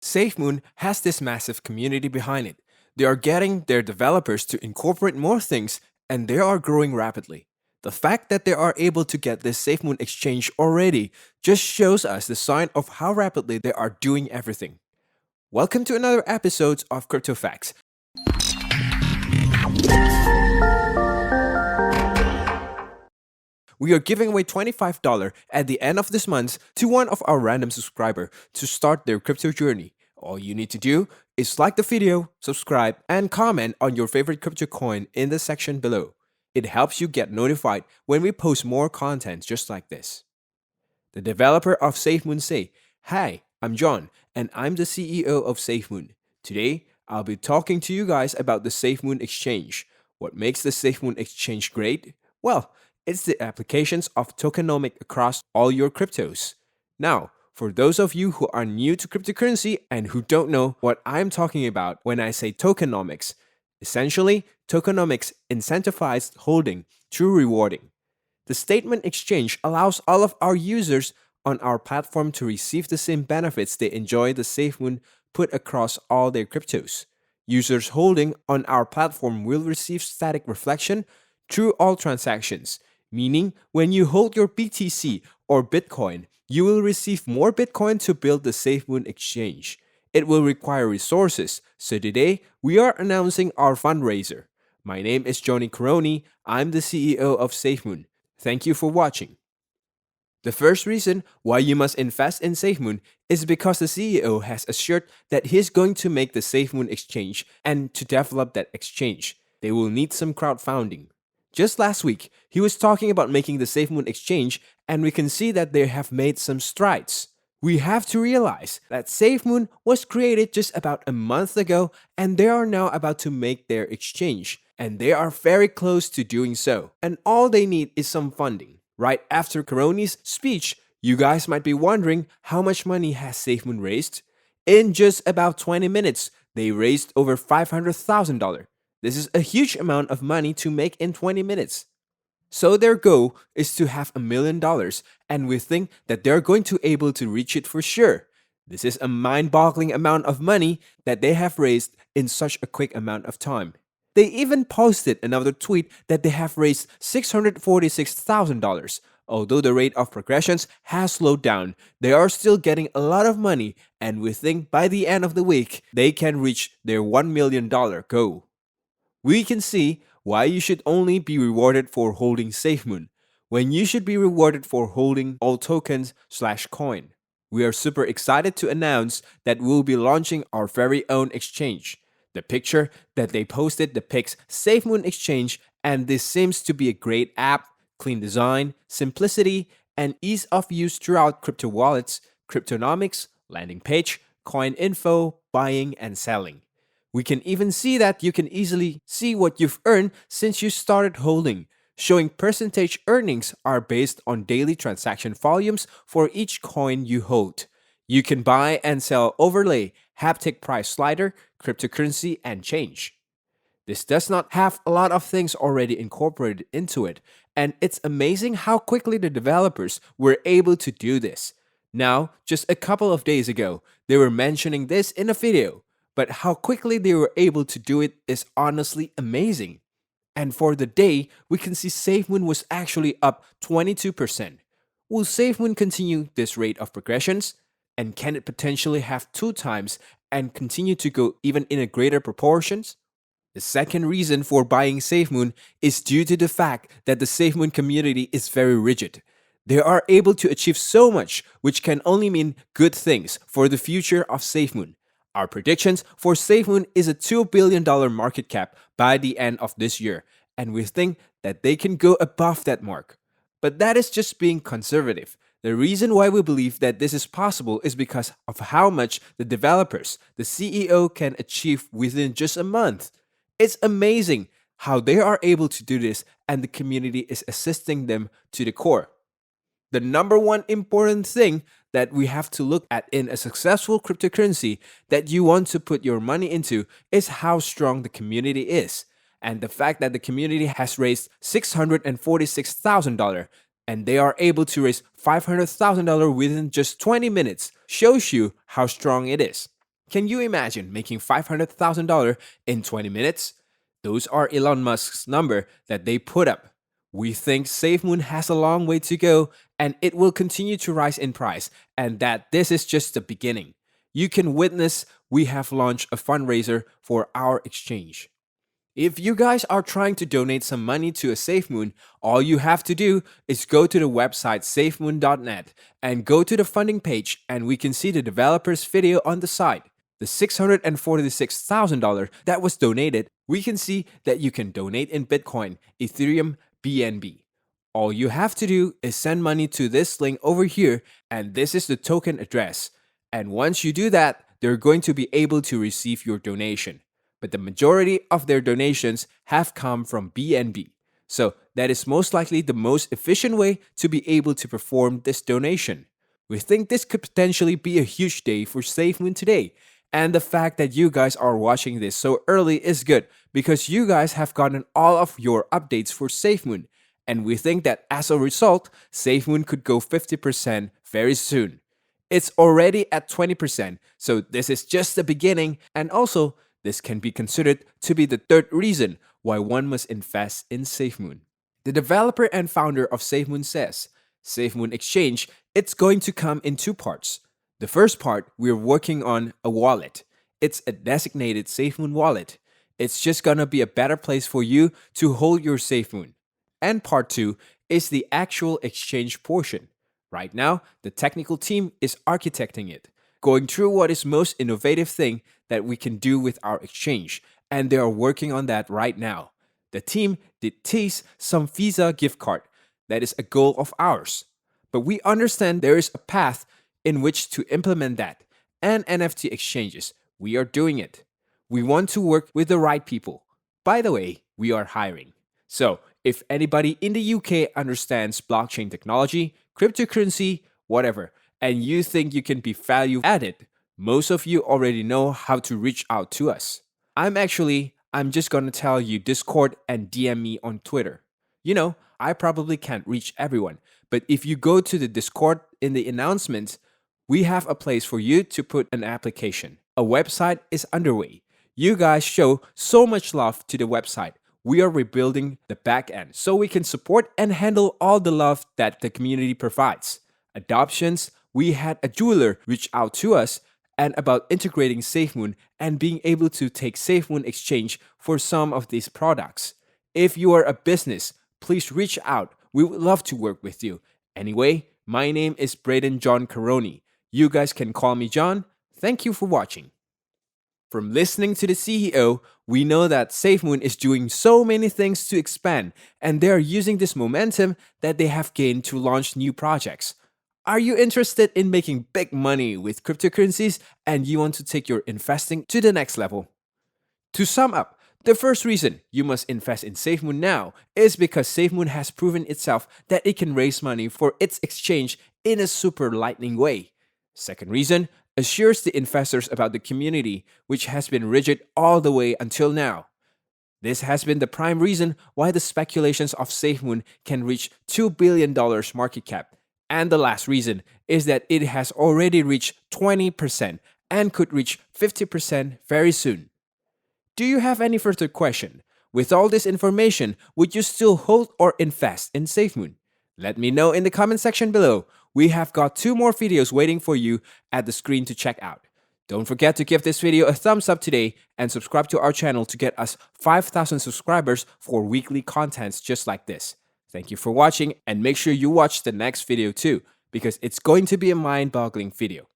SafeMoon has this massive community behind it. They are getting their developers to incorporate more things and they are growing rapidly. The fact that they are able to get this SafeMoon exchange already just shows us the sign of how rapidly they are doing everything. Welcome to another episode of Crypto Facts. We are giving away $25 at the end of this month to one of our random subscriber to start their crypto journey. All you need to do is like the video, subscribe, and comment on your favorite crypto coin in the section below. It helps you get notified when we post more content just like this. The developer of SafeMoon say, "Hi, I'm John, and I'm the CEO of SafeMoon. Today, I'll be talking to you guys about the SafeMoon exchange. What makes the SafeMoon exchange great? Well, it's the applications of tokenomics across all your cryptos. Now, for those of you who are new to cryptocurrency and who don't know what I'm talking about when I say tokenomics, essentially, tokenomics incentivized holding through rewarding. The statement exchange allows all of our users on our platform to receive the same benefits they enjoy the SafeMoon put across all their cryptos. Users holding on our platform will receive static reflection through all transactions, meaning when you hold your BTC or Bitcoin, you will receive more Bitcoin to build the SafeMoon exchange. It will require resources, so today we are announcing our fundraiser. My name is Johnny Caroni. I'm the CEO of SafeMoon. Thank you for watching. The first reason why you must invest in SafeMoon is because the CEO has assured that he's going to make the SafeMoon exchange, and to develop that exchange, they will need some crowdfunding. Just last week, he was talking about making the SafeMoon exchange, and we can see that they have made some strides. We have to realize that SafeMoon was created just about a month ago, and they are now about to make their exchange, and they are very close to doing so. And all they need is some funding. Right after Caroni's speech, you guys might be wondering how much money has SafeMoon raised? In just about 20 minutes, they raised over $500,000. This is a huge amount of money to make in 20 minutes. So their goal is to have $1 million, and we think that they're going to be able to reach it for sure. This is a mind-boggling amount of money that they have raised in such a quick amount of time. They even posted another tweet that they have raised $646,000. Although the rate of progressions has slowed down, they are still getting a lot of money, and we think by the end of the week, they can reach their $1 million goal. We can see why you should only be rewarded for holding SafeMoon, when you should be rewarded for holding all tokens/coin. We are super excited to announce that we'll be launching our very own exchange. The picture that they posted depicts SafeMoon Exchange, and this seems to be a great app, clean design, simplicity, and ease of use throughout crypto wallets, cryptonomics, landing page, coin info, buying, and selling. We can even see that you can easily see what you've earned since you started holding. Showing percentage earnings are based on daily transaction volumes for each coin you hold. You can buy and sell overlay, haptic price slider, cryptocurrency, and change. This does not have a lot of things already incorporated into it, and it's amazing how quickly the developers were able to do this. Now, just a couple of days ago, they were mentioning this in a video, but how quickly they were able to do it is honestly amazing. And for the day, we can see SafeMoon was actually up 22%. Will SafeMoon continue this rate of progressions? And can it potentially have 2 times and continue to go even in a greater proportions? The second reason for buying SafeMoon is due to the fact that the SafeMoon community is very rigid. They are able to achieve so much, which can only mean good things for the future of SafeMoon. Our predictions for SafeMoon is a $2 billion market cap by the end of this year, and we think that they can go above that mark. But that is just being conservative. The reason why we believe that this is possible is because of how much the developers, the CEO, can achieve within just a month. It's amazing how they are able to do this, and the community is assisting them to the core. The number one important thing that we have to look at in a successful cryptocurrency that you want to put your money into is how strong the community is. And the fact that the community has raised $646,000 and they are able to raise $500,000 within just 20 minutes shows you how strong it is. Can you imagine making $500,000 in 20 minutes? Those are Elon Musk's number that they put up. We think SafeMoon has a long way to go and it will continue to rise in price, and that this is just the beginning. You can witness we have launched a fundraiser for our exchange. If you guys are trying to donate some money to a SafeMoon, all you have to do is go to the website safemoon.net and go to the funding page, and we can see the developer's video on the side. The $646,000 that was donated, we can see that you can donate in Bitcoin, Ethereum, BNB. All you have to do is send money to this link over here, and this is the token address. And once you do that, they're going to be able to receive your donation. But the majority of their donations have come from BNB. So that is most likely the most efficient way to be able to perform this donation. We think this could potentially be a huge day for SafeMoon today. And the fact that you guys are watching this so early is good because you guys have gotten all of your updates for SafeMoon. And we think that as a result, SafeMoon could go 50% very soon. It's already at 20%, so this is just the beginning, and also this can be considered to be the third reason why one must invest in SafeMoon. The developer and founder of SafeMoon says, SafeMoon Exchange, it's going to come in two parts. The first part, we're working on a wallet. It's a designated SafeMoon wallet. It's just gonna be a better place for you to hold your SafeMoon. And part two is the actual exchange portion. Right now, the technical team is architecting it, going through what is most innovative thing that we can do with our exchange, and they are working on that right now. The team did tease some Visa gift card. That is a goal of ours. But we understand there is a path in which to implement that, and NFT exchanges. We are doing it. We want to work with the right people. By the way, we are hiring. So, if anybody in the UK understands blockchain technology, cryptocurrency, whatever, and you think you can be value added, most of you already know how to reach out to us. I'm just gonna tell you Discord and DM me on Twitter. You know, I probably can't reach everyone, but if you go to the Discord in the announcements, we have a place for you to put an application. A website is underway. You guys show so much love to the website. We are rebuilding the back end so we can support and handle all the love that the community provides. Adoptions, we had a jeweler reach out to us and about integrating SafeMoon and being able to take SafeMoon exchange for some of these products. If you are a business, please reach out. We would love to work with you. Anyway, my name is Braden John Caroni. You guys can call me John. Thank you for watching. From listening to the CEO, we know that SafeMoon is doing so many things to expand, and they are using this momentum that they have gained to launch new projects. Are you interested in making big money with cryptocurrencies and you want to take your investing to the next level? To sum up, the first reason you must invest in SafeMoon now is because SafeMoon has proven itself that it can raise money for its exchange in a super lightning way. Second reason, assures the investors about the community, which has been rigid all the way until now. This has been the prime reason why the speculations of SafeMoon can reach $2 billion market cap. And the last reason is that it has already reached 20% and could reach 50% very soon. Do you have any further question? With all this information, would you still hold or invest in SafeMoon? Let me know in the comment section below. We have got 2 more videos waiting for you at the screen to check out. Don't forget to give this video a thumbs up today and subscribe to our channel to get us 5,000 subscribers for weekly contents just like this. Thank you for watching, and make sure you watch the next video too, because it's going to be a mind-boggling video.